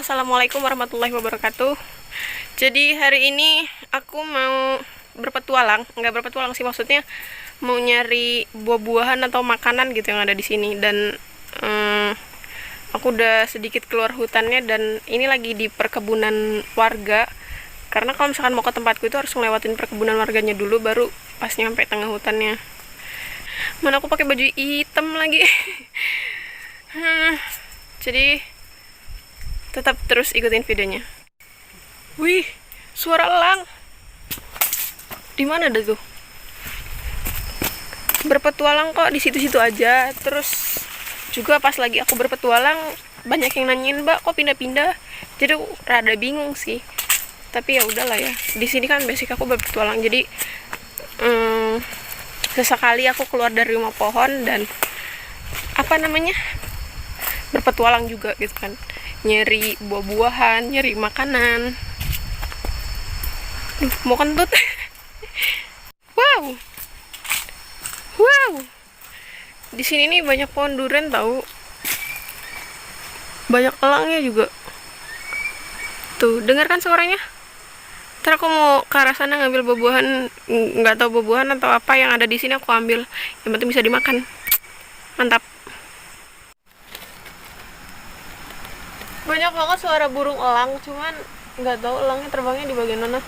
Assalamualaikum warahmatullahi wabarakatuh. Jadi hari ini aku mau berpetualang, nggak berpetualang sih, maksudnya mau nyari buah-buahan atau makanan gitu yang ada di sini. Dan aku udah sedikit keluar hutannya, dan ini lagi di perkebunan warga. Karena kalau misalkan mau ke tempatku itu harus ngelewatin perkebunan warganya dulu, baru pas nyampe tengah hutannya. Mana aku pakai baju hitam lagi. Jadi tetap terus ikutin videonya. Wih, suara elang. Di mana dah tuh? Berpetualang kok di situ-situ aja. Terus juga pas lagi aku berpetualang banyak yang nanyain, "Mbak, kok pindah-pindah?" Jadi rada bingung sih. Tapi ya udahlah ya. Di sini kan basic aku berpetualang. Jadi sesekali aku keluar dari rumah pohon dan berpetualang juga gitu kan, nyari buah-buahan, nyari makanan. Mau kentut. wow wow di sini nih banyak pohon durian tahu, banyak elangnya juga tuh. Dengarkan suaranya. Ntar aku mau ke arah sana ngambil buah-buahan, nggak tahu buah-buahan atau apa yang ada di sini aku ambil, yang penting bisa dimakan. Mantap. Banyak banget suara burung elang, cuman nggak tahu elangnya terbangnya di bagian mana.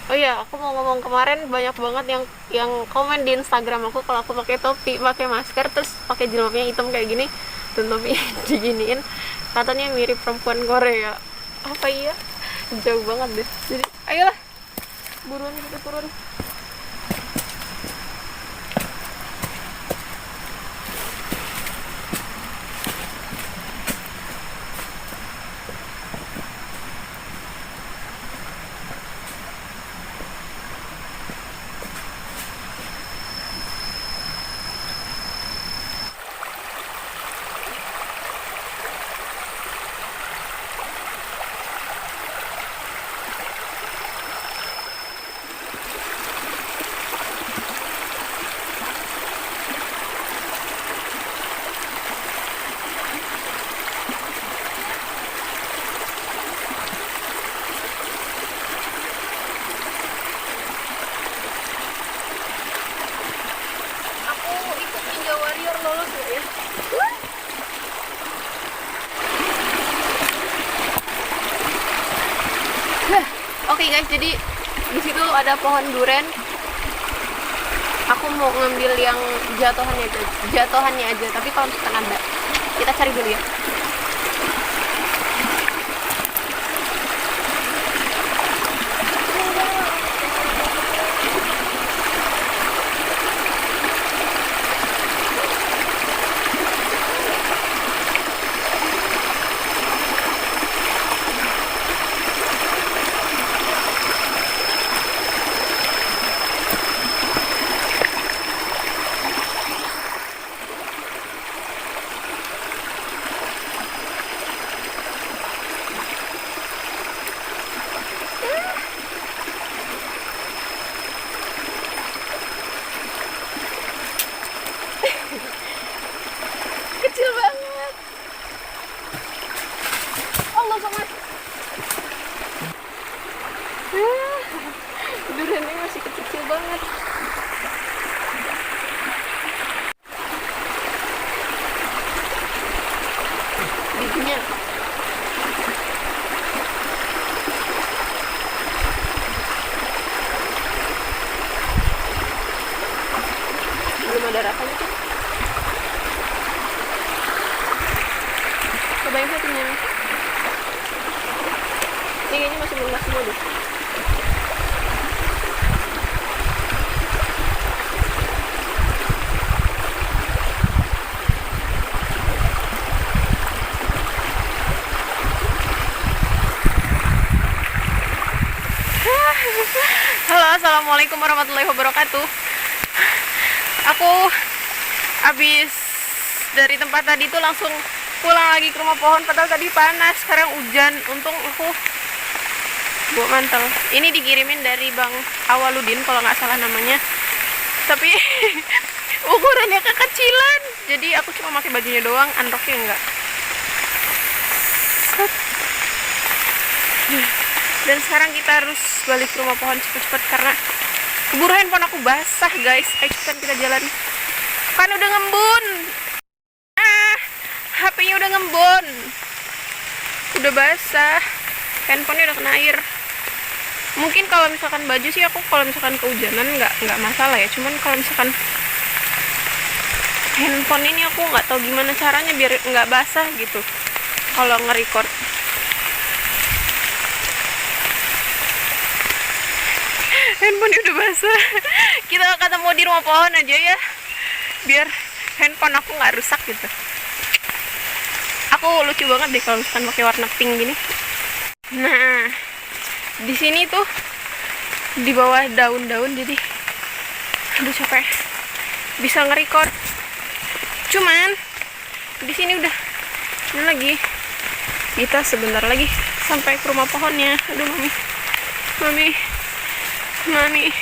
Oh iya, aku mau ngomong, kemarin banyak banget yang komen di Instagram aku kalau aku pakai topi, pakai masker, terus pakai jilbabnya hitam kayak gini, dan topi diginiin, katanya mirip perempuan Korea. Apa iya? Jauh banget deh. Jadi ayolah, buruan kita turun. Aku ikut Ninja Warrior, lolos nggak ya? Oke guys, jadi di situ ada pohon duren. Aku mau ngambil yang jatuhannya aja. Tapi kalau misalkan ada, kita cari dulu ya. Kecil banget. Allah sangat. Duriannya masih kecil banget. Bijinya belum ada rasanya tuh. Cobain satunya. Ini kayaknya masih belum semua deh. Halo, assalamualaikum warahmatullahi wabarakatuh. Aku habis dari tempat tadi tuh langsung pulang lagi ke rumah pohon, padahal tadi panas, sekarang hujan. Untung aku bawa mantel. Ini dikirimin dari Bang Awaludin kalau nggak salah namanya, tapi ukurannya kekecilan, jadi aku cuma pakai bajunya doang, androknya enggak. Dan sekarang kita harus balik ke rumah pohon cepet-cepet karena keburu handphone aku basah guys. Ayo cepetan kita jalan. Kan udah ngembun. HP-nya udah ngembun. Udah basah. Handphonenya udah kena air. Mungkin kalau misalkan baju sih aku kalau misalkan kehujanan nggak masalah ya. Cuman kalau misalkan handphone ini aku nggak tahu gimana caranya biar nggak basah gitu kalau nge-record. Handphone udah basah. Kita ketemu di rumah pohon aja ya biar handphone aku nggak rusak gitu. Aku lucu banget deh kalau misalkan pakai warna pink gini. Nah, di sini tuh di bawah daun-daun jadi aduh capek bisa nge-record. Cuman di sini udah ini lagi kita sebentar lagi sampai ke rumah pohonnya. Aduh mami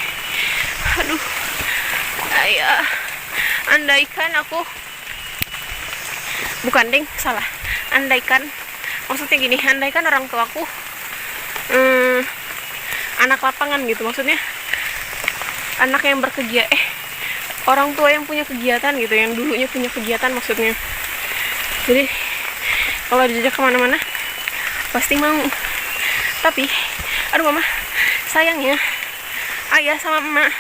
aduh ayah, andaikan aku bukan ding salah, andaikan maksudnya gini, andaikan orang tuaku anak lapangan gitu, maksudnya anak yang orang tua yang punya kegiatan gitu, yang dulunya punya kegiatan maksudnya. Jadi kalau diajak kemana-mana pasti mau. Tapi aduh mama, sayangnya ayah sama emak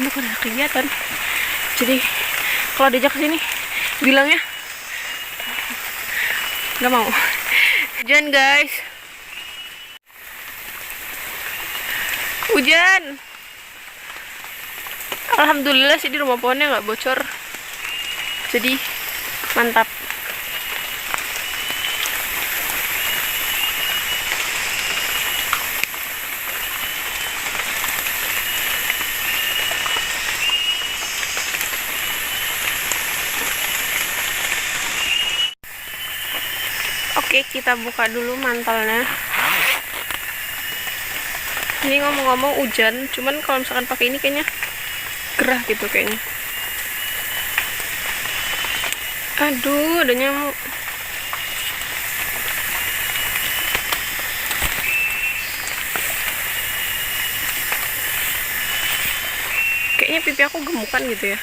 bukan ada kegiatan. Jadi kalau diajak kesini bilangnya nggak mau. Hujan guys, hujan. Alhamdulillah sih di rumah pohonnya nggak bocor, jadi mantap. Oke, kita buka dulu mantelnya. Ini ngomong-ngomong hujan, cuman kalau misalkan pakai ini kayaknya gerah gitu kayaknya. Aduh, ada nyamuk. Kayaknya pipi aku gemukan gitu ya.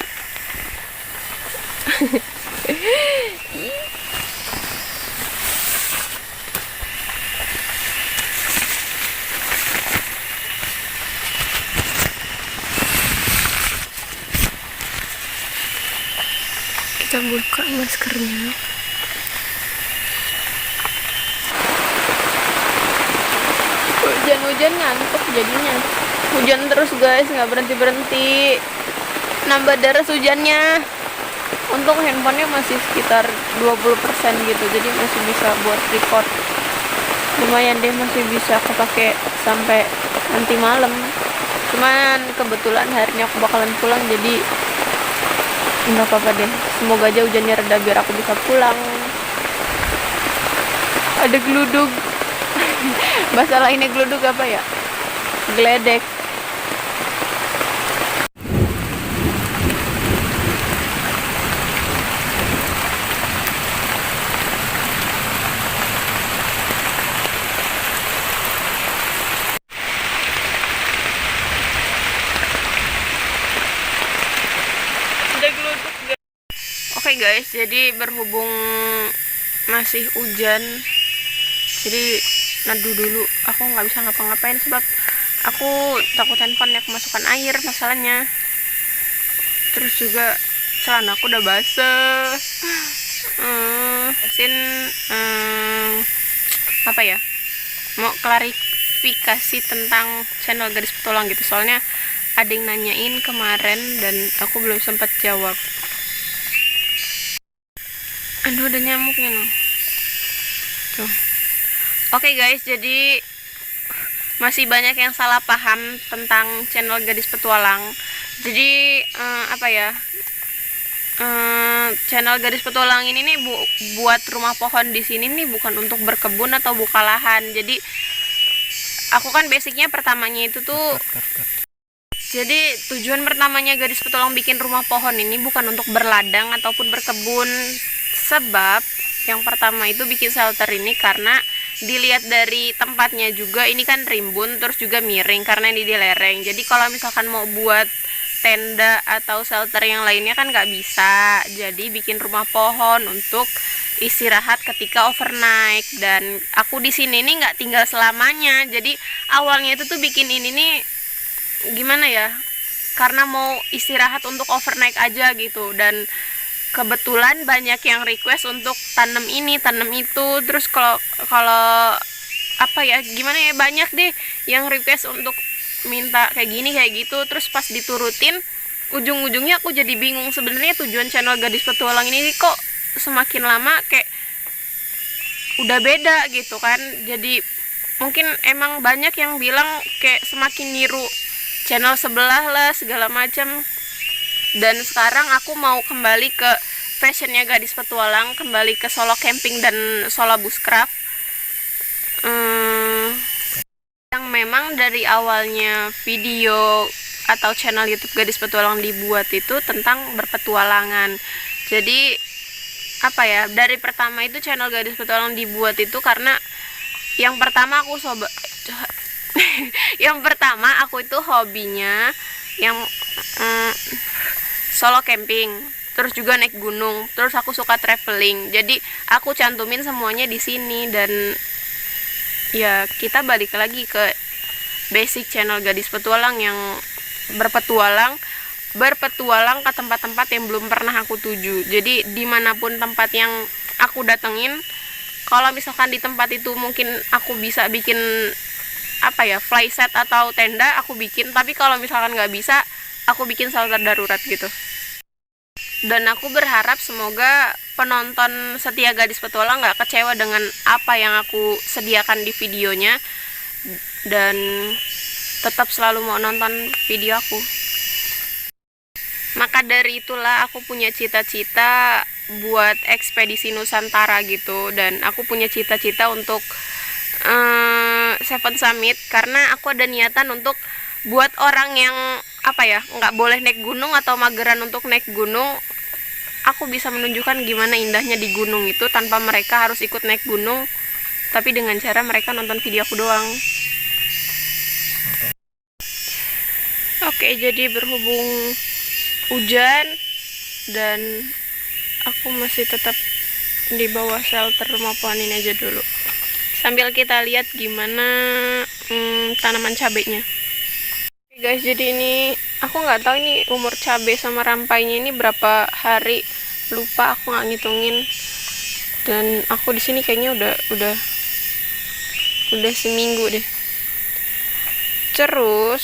Kita buka maskernya. Hujan-hujan ngantuk jadinya. Hujan terus guys, nggak berhenti-berhenti. Nambah deras hujannya. Untung handphonenya masih sekitar 20% gitu, jadi masih bisa buat record. Lumayan deh, masih bisa kepake sampai nanti malam. Cuman kebetulan hari ini aku bakalan pulang, jadi nggak apa-apa deh. Semoga aja hujannya reda biar aku bisa pulang. Ada geludug. Bahasa lainnya geludug apa ya? Geledek. Oke guys, jadi berhubung masih hujan, jadi neduh dulu. Aku nggak bisa ngapa-ngapain sebab aku takut handphone kemasukan air masalahnya. Terus juga celana aku udah basah. Apa ya? Mau klarifikasi tentang channel Gadis Petualang gitu. Soalnya ada yang nanyain kemarin dan aku belum sempat jawab. Aduh, ada nyamuknya loh. Tuh. Oke guys, jadi masih banyak yang salah paham tentang channel Gadis Petualang. Jadi channel Gadis Petualang ini nih buat rumah pohon di sini nih bukan untuk berkebun atau buka lahan. Jadi aku kan basicnya pertamanya itu tuh jadi tujuan pertamanya Gadis Petualang bikin rumah pohon ini bukan untuk berladang ataupun berkebun. Sebab yang pertama itu bikin shelter ini karena dilihat dari tempatnya juga, ini kan rimbun terus juga miring karena ini di lereng. Jadi kalau misalkan mau buat tenda atau shelter yang lainnya kan nggak bisa, jadi bikin rumah pohon untuk istirahat ketika overnight. Dan aku di sini nih nggak tinggal selamanya, jadi awalnya itu tuh bikin ini nih gimana ya, karena mau istirahat untuk overnight aja gitu. Dan kebetulan banyak yang request untuk tanam ini tanam itu, terus kalau kalau apa ya, gimana ya, banyak deh yang request untuk minta kayak gini kayak gitu. Terus pas diturutin, ujung-ujungnya aku jadi bingung sebenarnya tujuan channel Gadis Petualang ini kok semakin lama kayak udah beda gitu kan. Jadi mungkin emang banyak yang bilang kayak semakin niru channel sebelah lah segala macam. Dan sekarang aku mau kembali ke fashionnya Gadis Petualang, kembali ke solo camping dan solo bushcraft. Yang memang dari awalnya video atau channel YouTube Gadis Petualang dibuat itu tentang berpetualangan. Jadi apa ya, dari pertama itu channel Gadis Petualang dibuat itu karena yang pertama aku yang pertama aku itu hobinya yang solo camping, terus juga naik gunung, terus aku suka traveling. Jadi aku cantumin semuanya di sini. Dan ya kita balik lagi ke basic channel Gadis Petualang yang berpetualang ke tempat-tempat yang belum pernah aku tuju. Jadi dimanapun tempat yang aku datengin, kalau misalkan di tempat itu mungkin aku bisa bikin apa ya, fly set atau tenda, aku bikin. Tapi kalau misalkan nggak bisa, aku bikin shelter darurat gitu. Dan aku berharap semoga penonton setia Gadis Petualang nggak kecewa dengan apa yang aku sediakan di videonya, dan tetap selalu mau nonton video aku. Maka dari itulah aku punya cita-cita buat ekspedisi Nusantara gitu. Dan aku punya cita-cita untuk Seven Summit, karena aku ada niatan untuk buat orang yang apa ya, nggak boleh naik gunung atau mageran untuk naik gunung, aku bisa menunjukkan gimana indahnya di gunung itu tanpa mereka harus ikut naik gunung, tapi dengan cara mereka nonton video aku doang. Oke, jadi berhubung hujan dan aku masih tetap di bawah shelter rumah pohon ini aja dulu, sambil kita lihat gimana tanaman cabenya. Oke guys, jadi ini aku nggak tahu ini umur cabai sama rampainya ini berapa hari, lupa aku nggak ngitungin. Dan aku di sini kayaknya udah seminggu deh. Terus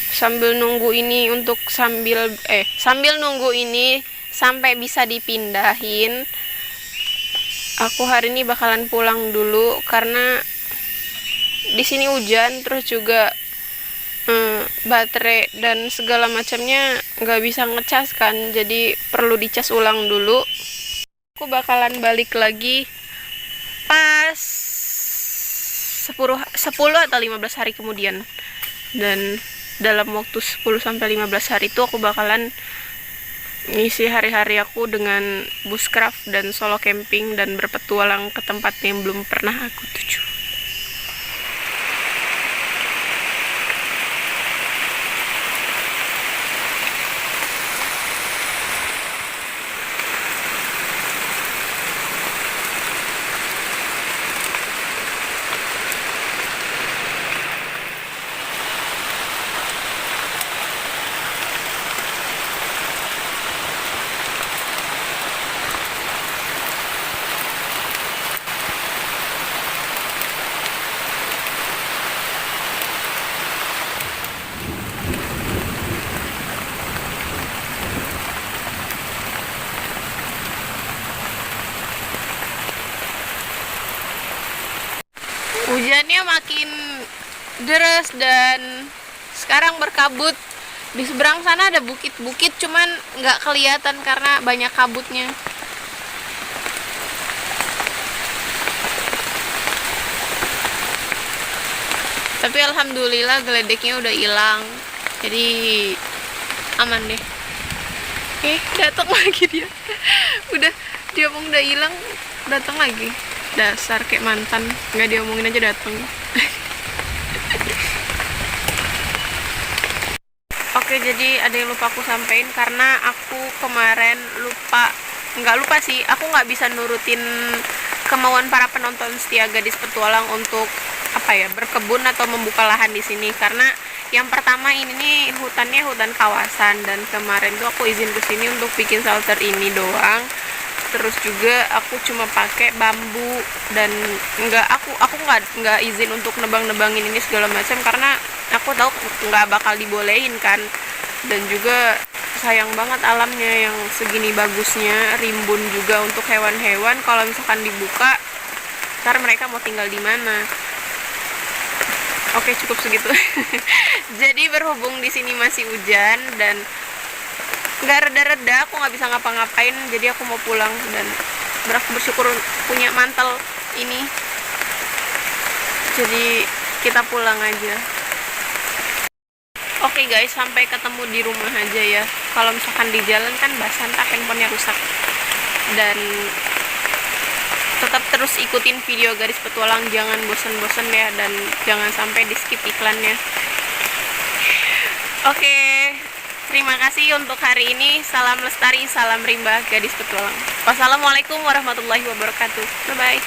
sambil nunggu ini sampai bisa dipindahin, aku hari ini bakalan pulang dulu karena di sini hujan, terus juga baterai dan segala macamnya nggak bisa ngecas kan, jadi perlu dicas ulang dulu. Aku bakalan balik lagi pas 10 atau 15 hari kemudian. Dan dalam waktu 10-15 hari itu aku bakalan ngisi hari-hari aku dengan bushcraft dan solo camping dan berpetualang ke tempat yang belum pernah aku tuju. Hujannya makin deras dan sekarang berkabut. Di seberang sana ada bukit-bukit, cuman nggak kelihatan karena banyak kabutnya. Tapi alhamdulillah geledeknya udah hilang, jadi aman deh. Datang lagi dia. Dia mau udah hilang, datang lagi. Dasar kayak mantan, nggak diomongin aja datang. Oke, jadi ada yang lupa aku sampein karena aku kemarin nggak lupa sih, aku nggak bisa nurutin kemauan para penonton setia Gadis Petualang untuk berkebun atau membuka lahan di sini, karena yang pertama ini nih hutannya hutan kawasan, dan kemarin tuh aku izin ke sini untuk bikin shelter ini doang. Terus juga aku cuma pakai bambu, dan aku nggak izin untuk nebangin ini segala macam karena aku tahu nggak bakal dibolehin kan. Dan juga sayang banget alamnya yang segini bagusnya, rimbun juga untuk hewan-hewan, kalau misalkan dibuka ntar mereka mau tinggal di mana. Oke, cukup segitu. Jadi berhubung di sini masih hujan dan nggak reda-reda, aku nggak bisa ngapa-ngapain, jadi aku mau pulang. Dan aku bersyukur punya mantel ini, jadi kita pulang aja. Oke guys, sampai ketemu di rumah aja ya. Kalau misalkan di jalan kan basah, ntar handphonenya rusak. Dan tetap terus ikutin video Gadis Petualang, jangan bosen-bosen ya, dan jangan sampai di skip iklannya. Oke, terima kasih untuk hari ini. Salam lestari, salam rimba Gadis Petualang. Wassalamualaikum warahmatullahi wabarakatuh. Bye bye.